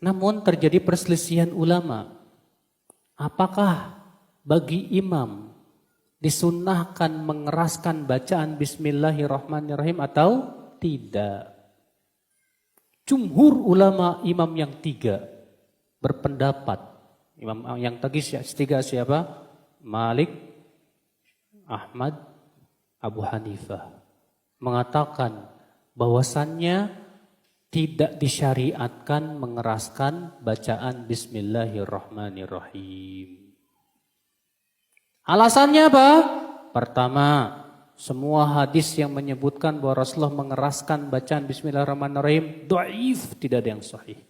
Namun terjadi perselisihan ulama. Apakah bagi imam disunnahkan mengeraskan bacaan Bismillahirrahmanirrahim atau tidak? Jumhur ulama imam yang tiga berpendapat. Imam yang tiga siapa? Malik, Ahmad, Abu Hanifah. Mengatakan bahwasannya tidak disyariatkan mengeraskan bacaan Bismillahirrahmanirrahim. Alasannya apa? Pertama, semua hadis yang menyebutkan bahwa Rasulullah mengeraskan bacaan Bismillahirrahmanirrahim dhaif, tidak ada yang sahih.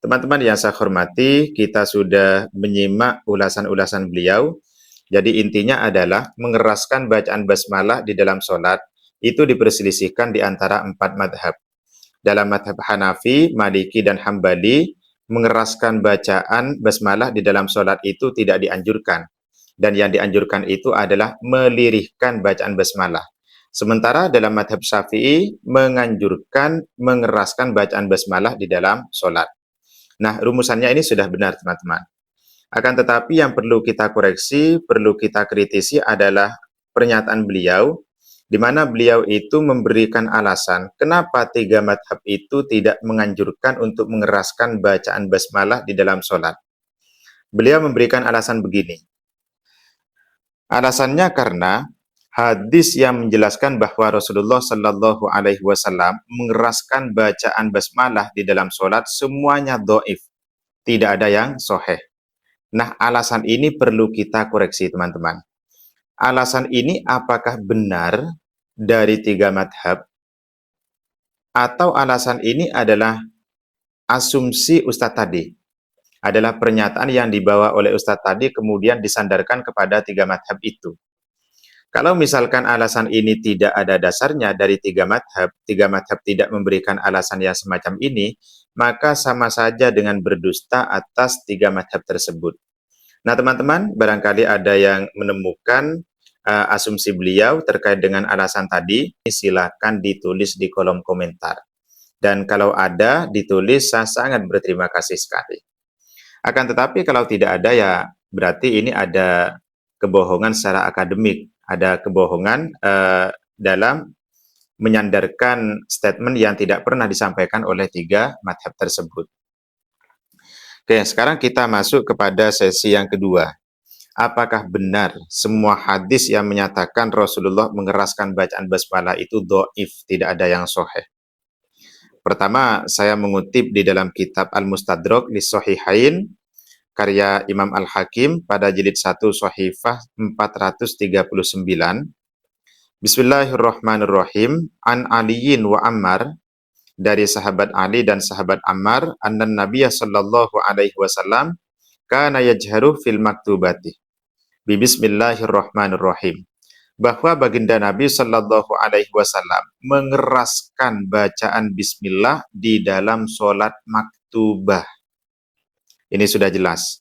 Teman-teman yang saya hormati, kita sudah menyimak ulasan-ulasan beliau. Jadi intinya adalah mengeraskan bacaan basmalah di dalam sholat itu diperselisihkan di antara 4 madhab. Dalam madhab Hanafi, Maliki, dan Hambali, mengeraskan bacaan basmalah di dalam sholat itu tidak dianjurkan. Dan yang dianjurkan itu adalah melirihkan bacaan basmalah. Sementara dalam madhab Syafi'i, menganjurkan mengeraskan bacaan basmalah di dalam sholat. Nah, rumusannya ini sudah benar, teman-teman. Akan tetapi yang perlu kita koreksi, perlu kita kritisi adalah pernyataan beliau, di mana beliau itu memberikan alasan kenapa 3 madhab itu tidak menganjurkan untuk mengeraskan bacaan basmalah di dalam sholat. Beliau memberikan alasan begini. Alasannya karena hadis yang menjelaskan bahwa Rasulullah Shallallahu Alaihi Wasallam mengeraskan bacaan basmalah di dalam sholat semuanya dhaif, tidak ada yang sahih. Nah, alasan ini perlu kita koreksi, teman-teman. Alasan ini apakah benar dari 3 madhab, atau alasan ini adalah asumsi Ustadz tadi, adalah pernyataan yang dibawa oleh Ustadz tadi kemudian disandarkan kepada 3 madhab itu. Kalau misalkan alasan ini tidak ada dasarnya dari 3 madhab tidak memberikan alasan yang semacam ini, maka sama saja dengan berdusta atas 3 madhab tersebut. Nah, teman-teman, barangkali ada yang menemukan asumsi beliau terkait dengan alasan tadi, silakan ditulis di kolom komentar. Dan kalau ada, ditulis, saya sangat berterima kasih sekali. Akan tetapi kalau tidak ada, ya berarti ini ada kebohongan secara akademik, ada kebohongan dalam menyandarkan statement yang tidak pernah disampaikan oleh 3 madhab tersebut. Oke, sekarang kita masuk kepada sesi yang kedua. Apakah benar semua hadis yang menyatakan Rasulullah mengeraskan bacaan basmalah itu dhaif, tidak ada yang sahih? Pertama, saya mengutip di dalam kitab Al-Mustadrak li Shahihain, karya Imam Al-Hakim pada jilid 1 Shahifah 439. Bismillahirrahmanirrahim. An Aliyin wa Ammar, dari sahabat Ali dan sahabat Ammar, annan Nabiya sallallahu alaihi wasallam kana yajharu fil maktubati bi bismillahirrahmanirrahim, bahwa baginda Nabi sallallahu alaihi wasallam mengeraskan bacaan bismillah di dalam sholat maktubah. Ini sudah jelas.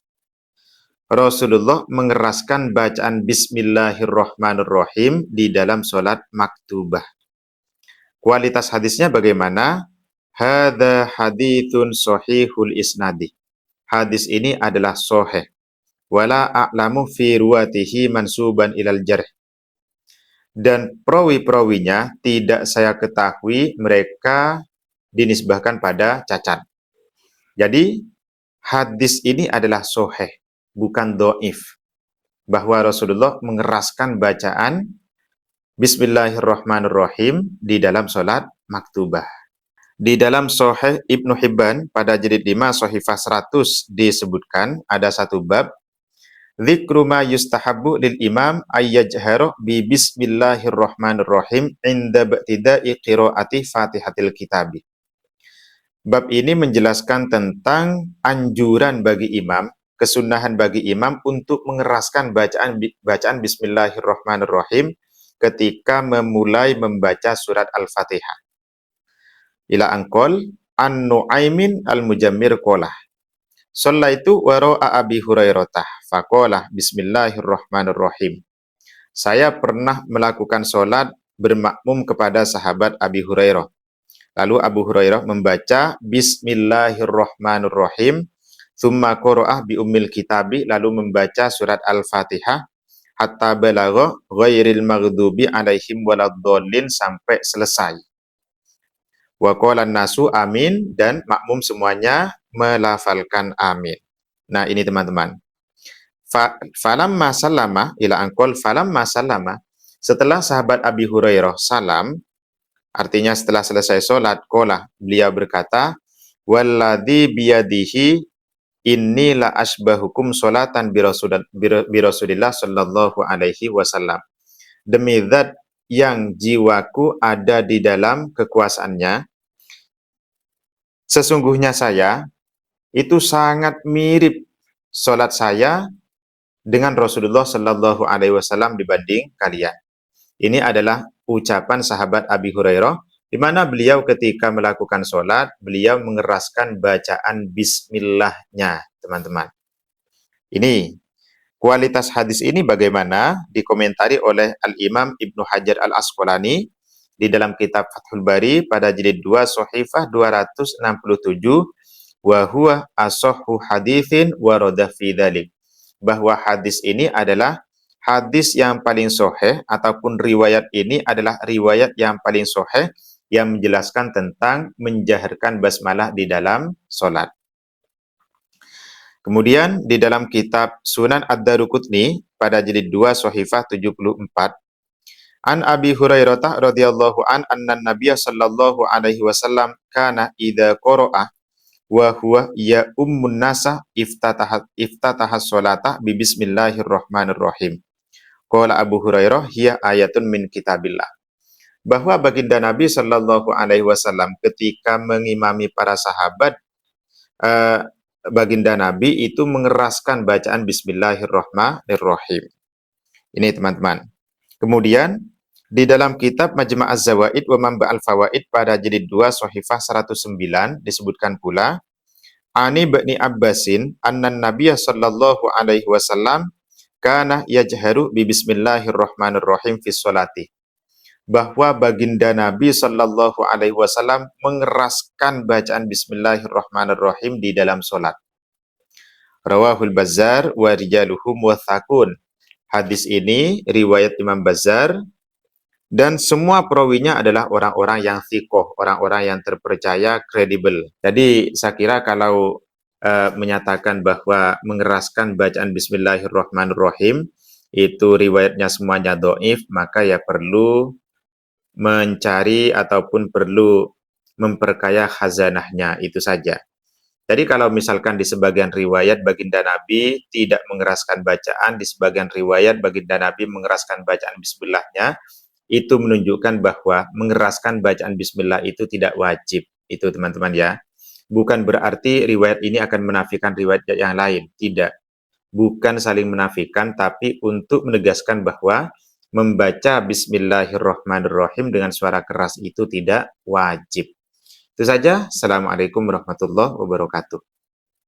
Rasulullah mengeraskan bacaan bismillahirrahmanirrahim di dalam sholat maktubah. Kualitas hadisnya bagaimana? Hadza haditsun sahihul isnadi. Hadis ini adalah sahih. Wala a'lamu fi ruwatihi mansuban ilal jarh. Dan perawi-perawinya tidak saya ketahui mereka dinisbahkan pada cacat. Jadi hadis ini adalah sahih, bukan dhaif. Bahwa Rasulullah mengeraskan bacaan Bismillahirrahmanirrahim di dalam sholat maktubah. Di dalam Sahih Ibnu Hibban pada jilid 5 Shahifah 100 disebutkan ada satu bab, dzikru ma yustahabbu lil imam ayyajhara bi bismillahirrahmanirrahim inda ba'tida'i qiraati Fatihatil Kitabi. Bab ini menjelaskan tentang anjuran bagi imam, kesunahan bagi imam untuk mengeraskan bacaan bismillahirrahmanirrahim ketika memulai membaca surat Al-Fatihah. Ila angkol an-Nu'aimin al-Mujammir qolah. Shallaitu wara'a Abi Hurairah faqala bismillahirrahmanirrahim. Saya pernah melakukan sholat bermakmum kepada sahabat Abi Hurairah. Lalu Abu Hurairah membaca Bismillahirrahmanirrahim, tsumma qara'ah bi ummil kitabi, lalu membaca surat Al-Fatihah hatta balagha ghairil maghdubi alaihim waladdallin, sampai selesai. Wa qala nasu amin, dan makmum semuanya melafalkan amin. Nah, ini teman-teman. Falamma sallama ila angkol falamma sallama, setelah sahabat Abi Hurairah salam, artinya setelah selesai sholat, qala, beliau berkata, walladzi biyadihi inni la asbahukum sholatan bi Rasulillah sallallahu alaihi wasallam. Demi zat yang jiwaku ada di dalam kekuasaannya, sesungguhnya saya itu sangat mirip sholat saya dengan Rasulullah sallallahu alaihi wasallam dibanding kalian. Ini adalah ucapan sahabat Abi Hurairah, di mana beliau ketika melakukan sholat, beliau mengeraskan bacaan bismillahnya, teman-teman. Ini kualitas hadis ini bagaimana dikomentari oleh Al-Imam Ibnu Hajar Al-Asqalani di dalam kitab Fathul Bari pada jilid 2 Shahifah 267, wa huwa asahhu haditsin warada fi dzalik, bahwa hadis ini adalah hadis yang paling sahih, ataupun riwayat ini adalah riwayat yang paling sahih yang menjelaskan tentang menjaharkan basmalah di dalam sholat. Kemudian di dalam kitab Sunan Ad-Daruqutni pada jilid 2 Shahifah 74, An Abi Hurairah radhiyallahu anna Nabiyya sallallahu alaihi wasallam kana idza qara'a wa huwa ya ummun nasa iftataha sholata bi bismillahirrahmanirrahim. Qala Abu Hurairah, hiya ayatun min kitabillah. Bahwa baginda Nabi sallallahu alaihi wasallam ketika mengimami para sahabat, baginda Nabi itu mengeraskan bacaan bismillahirrahmanirrahim. Ini teman-teman. Kemudian di dalam kitab Majma' Az-Zawaid wa Manba' Al-Fawaid pada jilid 2 Shahifah 109 disebutkan pula, Ani bani Abbasin annan Nabiyya sallallahu alaihi wasallam kana yajharu bi bismillahirrahmanirrahim fi sholati, bahwa baginda Nabi sallallahu alaihi wasallam mengeraskan bacaan bismillahirrahmanirrahim di dalam sholat. Rawahul Bazzar wa rijaluhu muwaththaqun. Hadis ini riwayat Imam Bazzar, dan semua perawinya adalah orang-orang yang thiqoh, orang-orang yang terpercaya, kredibel. Jadi saya kira kalau menyatakan bahwa mengeraskan bacaan bismillahirrahmanirrahim itu riwayatnya semuanya dhaif, maka ya perlu mencari ataupun perlu memperkaya khazanahnya, itu saja. Jadi kalau misalkan di sebagian riwayat baginda Nabi tidak mengeraskan bacaan, di sebagian riwayat baginda Nabi mengeraskan bacaan bismillahnya, itu menunjukkan bahwa mengeraskan bacaan bismillah itu tidak wajib. Itu teman-teman ya. Bukan berarti riwayat ini akan menafikan riwayat yang lain. Tidak. Bukan saling menafikan, tapi untuk menegaskan bahwa membaca bismillahirrahmanirrahim dengan suara keras itu tidak wajib. Itu saja. Assalamualaikum warahmatullahi wabarakatuh.